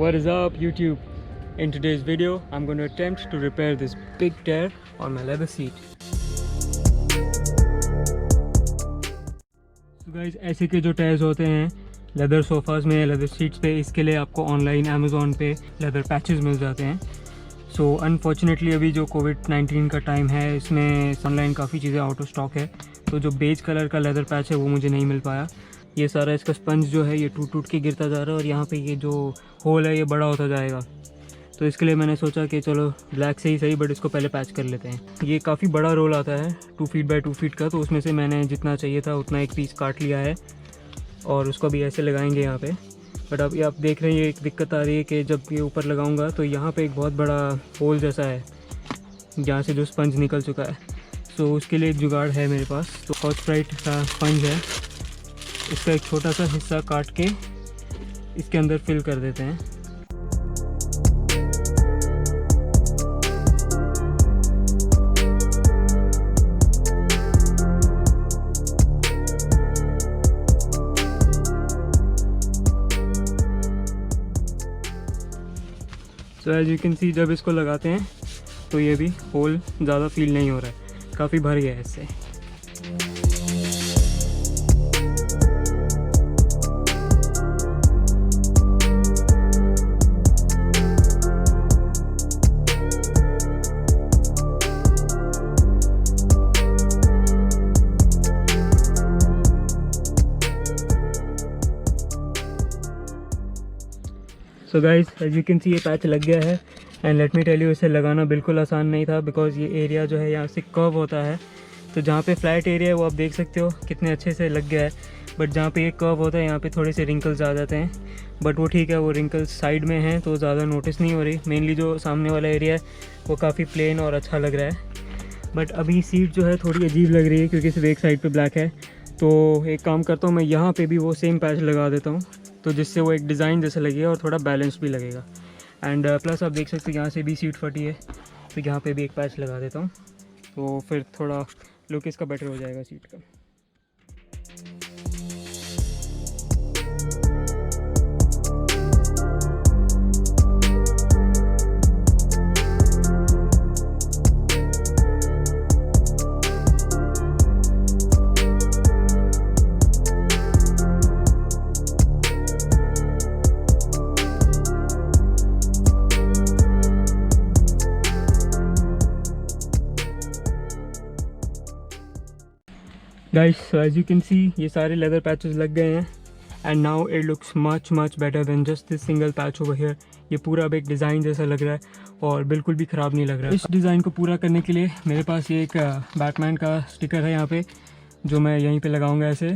What is up YouTube? In today's video, I'm going to attempt to repair this big tear on my leather seat. So guys, ऐसे के जो tyres होते हैं leather sofas में, leather seats पे, इसके लिए आपको ऑनलाइन अमेज़ॉन पे लेदर पैचेस मिल जाते हैं. सो अनफॉर्चुनेटली अभी जो कोविड-19 का टाइम है, इसमें ऑनलाइन काफ़ी चीज़ें आउट ऑफ स्टॉक है. तो जो बेज कलर का लेदर पैच है वो मुझे नहीं मिल पाया. ये सारा इसका स्पंज जो है ये टूट के गिरता जा रहा है और यहाँ पे ये जो होल है ये बड़ा होता जाएगा. तो इसके लिए मैंने सोचा कि चलो ब्लैक से ही सही बट इसको पहले पैच कर लेते हैं. ये काफ़ी बड़ा रोल आता है 2 फीट बाई 2 फीट का, तो उसमें से मैंने जितना चाहिए था उतना एक पीस काट लिया है और उसको भी ऐसे लगाएंगे यहाँ पे. बट अब ये आप देख रहे हैं, ये एक दिक्कत आ रही है कि जब ये ऊपर लगाऊंगा तो यहाँ पे एक बहुत बड़ा होल जैसा है जहाँ से जो स्पंज निकल चुका है. सो उसके लिए एक जुगाड़ है मेरे पास. तो स्कॉच ब्राइट का स्पंज है, इसका एक छोटा सा हिस्सा काट के इसके अंदर फिल कर देते हैं. So as you can see, जब इसको लगाते हैं तो ये भी होल ज़्यादा फील नहीं हो रहा है, काफ़ी भर गया है इससे. So guys, as you can see ये पैच लग गया है. And let me tell you, इसे लगाना बिल्कुल आसान नहीं था बिकॉज ये एरिया जो है यहाँ से कर्व होता है. तो जहाँ पे फ्लैट एरिया है वो आप देख सकते हो कितने अच्छे से लग गया है. बट जहाँ पे ये कर्व होता है यहाँ पे थोड़े से रिंकल्स आ जाते हैं. बट वो ठीक है, वो रिंकल्स साइड में हैं तो ज़्यादा नोटिस नहीं हो रही. मेनली जो सामने वाला एरिया है वो काफ़ी प्लेन और अच्छा लग रहा है. बट अभी सीट जो है थोड़ी अजीब लग रही है क्योंकि सिर्फ एक साइड पर ब्लैक है. तो एक काम करता हूँ, मैं यहाँ पर भी वो सेम पैच लगा देता हूँ तो जिससे वो एक डिज़ाइन जैसा लगेगा और थोड़ा बैलेंस भी लगेगा. एंड प्लस आप देख सकते हो यहाँ से भी सीट फटी है तो यहाँ पे भी एक पैच लगा देता हूँ तो फिर थोड़ा लुक इसका बेटर हो जाएगा सीट का. Guys, so as you can see ये सारे लेदर पैचेस लग गए हैं and now it looks much better than just this single patch over here. ये पूरा अब एक डिज़ाइन जैसा लग रहा है और बिल्कुल भी ख़राब नहीं लग रहा है. इस डिज़ाइन को पूरा करने के लिए मेरे पास ये एक बैटमैन का स्टिकर है यहाँ पे, जो मैं यहीं पे लगाऊंगा ऐसे,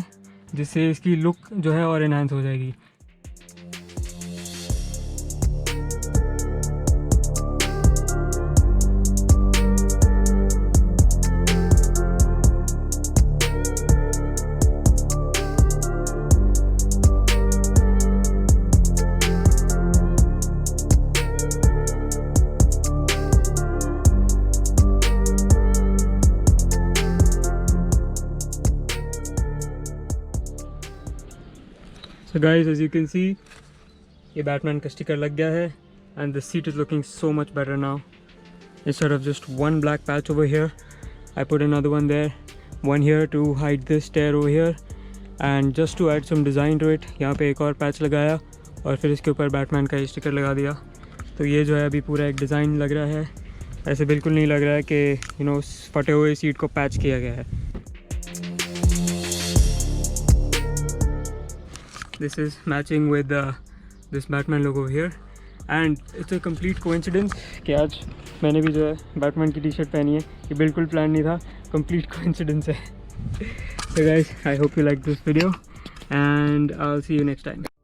जिससे इसकी लुक जो है और एनहांस हो जाएगी. So guys, as you can see, ये बैटमैन का स्टिकर लग गया है and the seat is looking so much better now. Instead of just one black patch over here, I put another one there, one here to hide this tear over here, and just to add some design to it, यहाँ पे एक और patch लगाया और फिर इसके ऊपर Batman का स्टिकर लगा दिया. तो ये जो है अभी पूरा एक डिज़ाइन लग रहा है. ऐसे बिल्कुल नहीं लग रहा है कि फटे हुए सीट को पैच किया गया है. This is matching with this Batman logo here, and it's a complete coincidence कि आज मैंने भी जो है बैटमैन की टी शर्ट पहनी है. ये बिल्कुल प्लान नहीं था, complete coincidence है. So guys, I hope you like this video and I'll see you next time.